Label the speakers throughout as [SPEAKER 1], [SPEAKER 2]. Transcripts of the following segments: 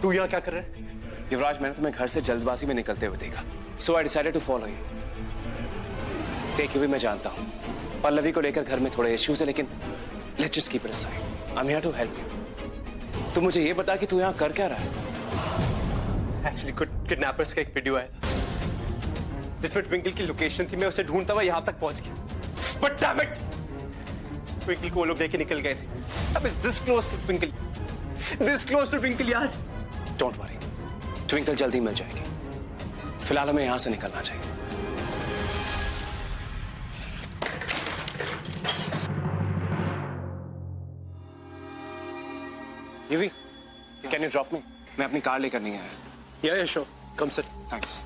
[SPEAKER 1] तू यहाँ क्या कर रहा है?
[SPEAKER 2] युवराज, मैंने तुम्हें घर से जल्दबाजी में निकलते हुए देखा, so I decided to follow you. देखिए भी मैं जानता हूँ पल्लवी को लेकर घर में थोड़े इश्यूज है, लेकिन let's just keep it aside. I am here to help you. तू मुझे ये बता कि तू यहाँ कर क्या रहा है?
[SPEAKER 1] एक्चुअली किडनैपर्स का एक वीडियो आया था जिसमें ट्विंकल की लोकेशन थी। मैं उसे ढूंढता हुआ यहाँ तक पहुंच गया, बट डैम इट, ट्विंकल को वो लोग लेके निकल गए थे। अब is this close to Twinkle, this close to Twinkle यार।
[SPEAKER 2] डोंट वरी, ट्विंकल जल्दी मिल जाएगी। फिलहाल हमें यहाँ से निकलना चाहिए। Yuvi, can you drop me? मैं अपनी कार लेकर नहीं आया।
[SPEAKER 1] Yeah sure, come sir.
[SPEAKER 2] Thanks.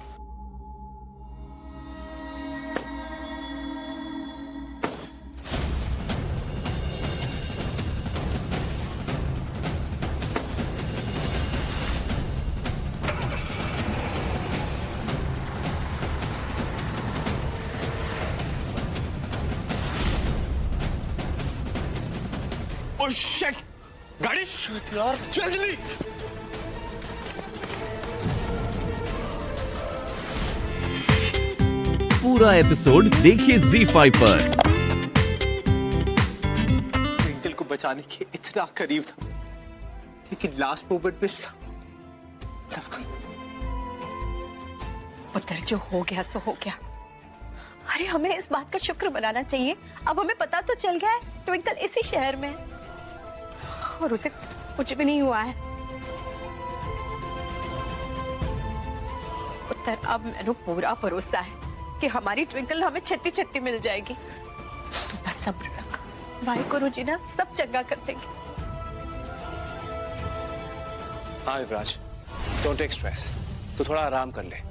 [SPEAKER 1] Oh shit, गाड़ी यार, चल जल्दी।
[SPEAKER 3] पूरा एपिसोड देखिए ZEE5 पर।
[SPEAKER 1] ट्विंकल को बचाने के इतना करीब था, लेकिन लास्ट मोमेंट में सब
[SPEAKER 4] पुत्र, जो हो गया सो हो गया। अरे हमें इस बात का शुक्र मनाना चाहिए, अब हमें पता तो चल गया है ट्विंकल इसी शहर में है और उसे कुछ भी नहीं हुआ है। पुत्र, अब मैंने पूरा भरोसा है कि हमारी ट्विंकल हमें छत्ती छत्ती मिल जाएगी। तू बस सब्र रख, भाई गुरु जी ना सब चंगा कर देंगे।
[SPEAKER 2] हाँ युवराज, डोंट टेक स्ट्रेस, तू थोड़ा आराम कर ले।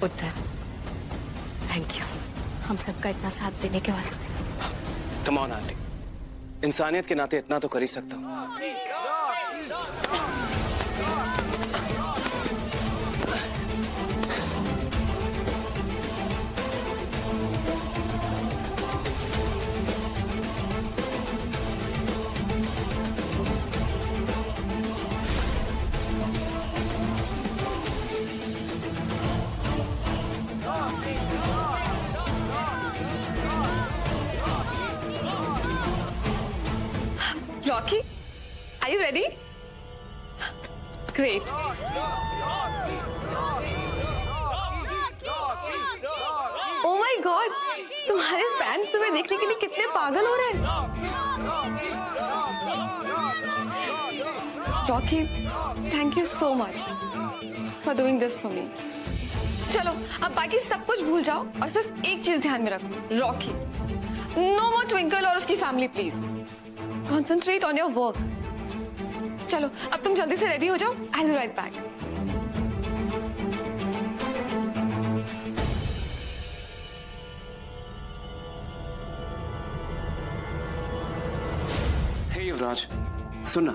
[SPEAKER 4] पुत्र, थैंक यू हम सबका इतना साथ देने के वास्ते।
[SPEAKER 2] कम ऑन आंटी, इंसानियत के नाते इतना तो कर ही सकता हूँ।
[SPEAKER 4] Rocky, are you ready? Great. Oh my God, तुम्हारे फैंस तुम्हें देखने के लिए कितने पागल हो रहे हैं। Rocky, thank you so much for doing this for me. चलो अब बाकी सब कुछ भूल जाओ और सिर्फ एक चीज ध्यान में रखो, रॉकी, नो मोर ट्विंकल और उसकी family please. Concentrate on your work. चलो अब तुम जल्दी से रेडी हो जाओ, I'll be right back.
[SPEAKER 2] Hey युवराज, सुनना,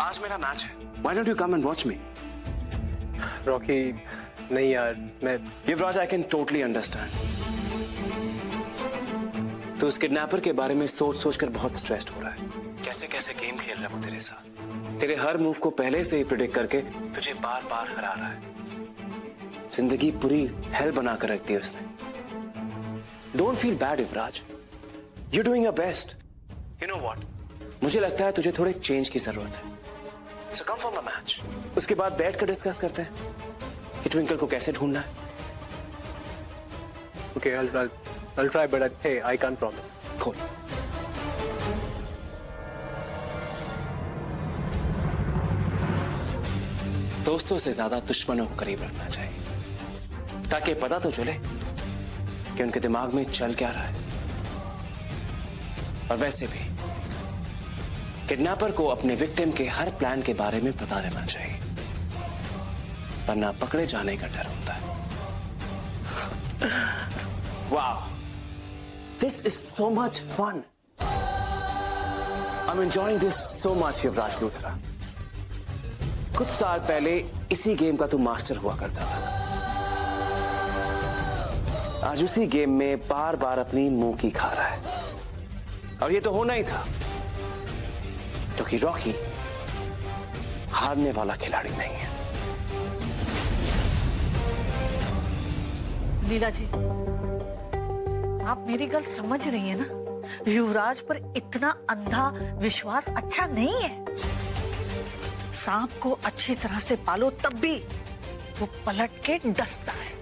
[SPEAKER 2] आज मेरा मैच है। Why don't you come and watch me?
[SPEAKER 1] Rocky, नहीं यार, मैं
[SPEAKER 2] युवराज, I can totally understand. तो उस किडनैपर के बारे में सोच सोच कर बहुत स्ट्रेस्ड हो रहा है। कैसे कैसे गेम खेल रहा है वो तेरे साथ। तेरे हर मूव को पहले से ही प्रिडिक्ट करके तुझे बार बार हरा रहा है। जिंदगी पूरी हेल बना कर रख दी उसने। Don't feel bad Yuvraj, you doing your best. You know what, मुझे लगता है तुझे थोड़े चेंज की जरूरत है। सो कम फॉर माय मैच, उसके बाद बैठ कर डिस्कस करते हैं कि ट्विंकल को कैसे ढूंढना है।
[SPEAKER 1] Okay, I'll try, but hey, I can't promise.
[SPEAKER 2] Cool. दोस्तों से ज्यादा दुश्मनों को करीब रखना चाहिए, ताकि पता तो चले कि उनके दिमाग में चल क्या रहा है। और वैसे भी किडनैपर को अपने विक्टिम के हर प्लान के बारे में पता रहना चाहिए, वरना पकड़े जाने का डर होता है। वाह, this is so much fun. I'm enjoying this so much, युवराज लूथरा। कुछ साल पहले इसी गेम का तू मास्टर हुआ करता था। आज उसी गेम में बार बार अपनी मुंह की खा रहा है। और ये तो होना ही था, क्योंकि रॉकी हारने वाला खिलाड़ी नहीं है।
[SPEAKER 5] लीला जी, आप मेरी गल समझ रही हैं ना? युवराज पर इतना अंधा विश्वास अच्छा नहीं है। सांप को अच्छी तरह से पालो तब भी वो पलट के डसता है,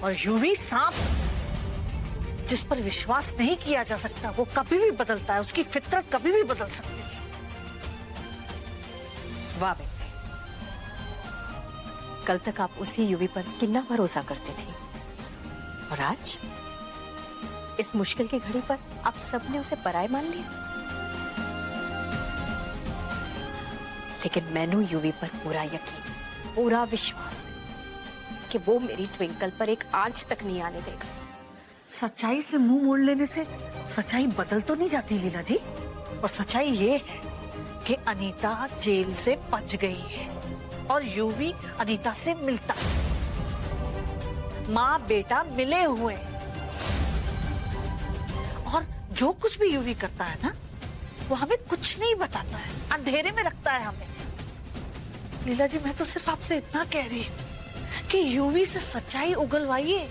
[SPEAKER 5] और यूवी सांप जिस पर विश्वास नहीं किया जा सकता वो कभी भी बदलता है, उसकी फितरत कभी भी बदल सकती है।
[SPEAKER 6] वाह बेटे, कल तक आप उसी यूवी पर कितना भरोसा करती थी, और आज इस मुश्किल की घड़ी पर आप सबने उसे पराया मान लिया। लेकिन मैनू यूवी पर पूरा यकीन, पूरा विश्वास है कि वो मेरी ट्विंकल पर एक आंच तक नहीं आने देगा।
[SPEAKER 5] सच्चाई से मुंह मोड़ लेने से सच्चाई बदल तो नहीं जाती लीला जी। और सच्चाई ये है कि अनीता जेल से बच गई है और यूवी अनीता से मिलता है। माँ बेटा मिले हुए हैं, और जो कुछ भी यूवी करता है ना, वो हमें कुछ नहीं बताता है, अंधेरे में रखता है हमें। लीला जी, मैं तो सिर्फ आपसे इतना कह रही हूँ कि यूवी से सच्चाई उगलवाइए,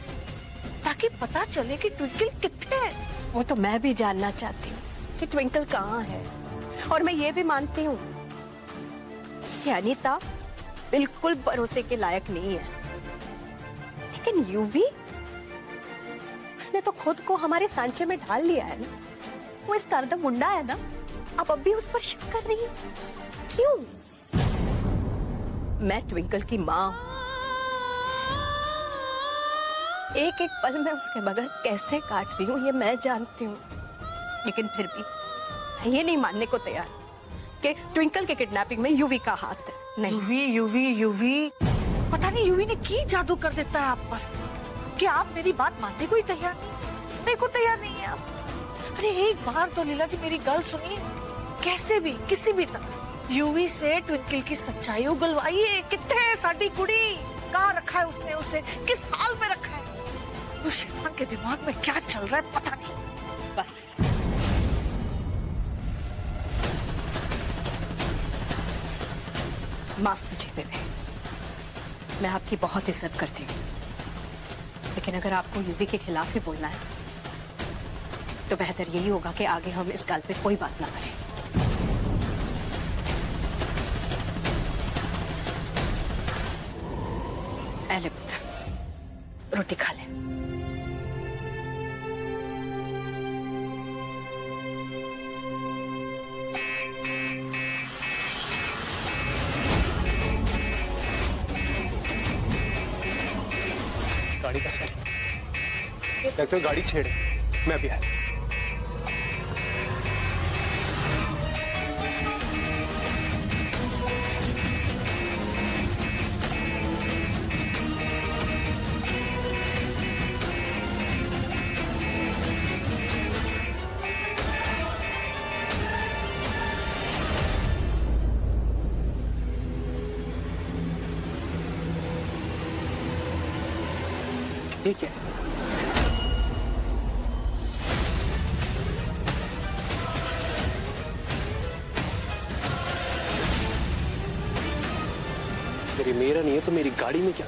[SPEAKER 5] ताकि पता चले कि ट्विंकल कितने है।
[SPEAKER 6] वो तो मैं भी जानना चाहती हूँ कि ट्विंकल कहाँ है, और मैं ये भी मानती हूँ कि अनीता बिल्कुल भरोसे के लायक नहीं है। लेकिन यूवी, उसने तो खुद को हमारे सांचे में ढाल लिया है ना। वो इस तरह मुंडा है ना, आप अब भी उस पर शक कर रही हैं। क्यों? मैं ट्विंकल की माँ हूं। एक एक पल में उसके बगैर कैसे काट रही हूँ ये मैं जानती हूँ, लेकिन फिर भी मैं ये नहीं मानने को तैयार कि ट्विंकल के किडनैपिंग में यूवी का हाथ है। नहीं,
[SPEAKER 5] यूवी यूवी यूवी, पता नहीं यूवी ने की जादू कर देता है आप पर कि आप मेरी बात मानने को ही तैयार नहीं, मेरे को तैयार नहीं है आप। अरे एक बार तो लीला जी मेरी गल सुनिए, कैसे भी किसी भी तरह यूवी से ट्विंकल की सच्चाई उगलवाइए। कितने है साडी कुड़ी, कहाँ रखा है उसने उसे, किस हाल में रखा है? उस शैतान के दिमाग में क्या चल रहा है पता नहीं।
[SPEAKER 6] बस माफ कीजिए बेबे, मैं आपकी बहुत इज्जत करती हूँ, लेकिन अगर आपको यूवी के खिलाफ ही बोलना है तो बेहतर यही होगा कि आगे हम इस गाल पे कोई बात ना करें। ले बेटा, रोटी खा ले।
[SPEAKER 1] गाड़ी का सर लगता है गाड़ी छेड़, मैं भी आया। ठीक है, मेरी मेरा नहीं है तो मेरी गाड़ी में क्या?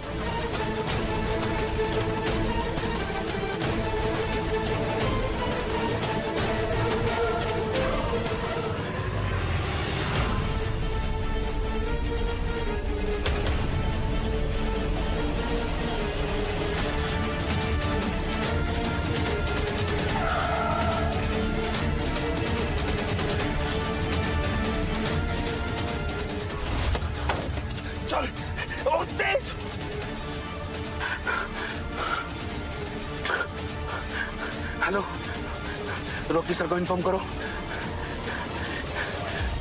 [SPEAKER 1] चल और तेज। हेलो, रॉकी सर को इन्फॉर्म करो,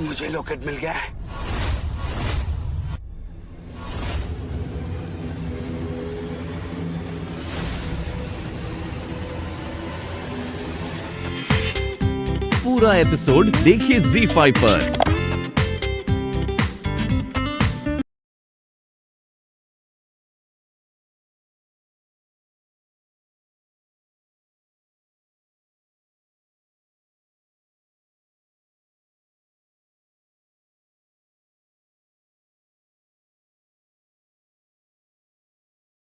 [SPEAKER 1] मुझे लॉकेट मिल गया है।
[SPEAKER 3] पूरा एपिसोड देखिए ZEE5 पर।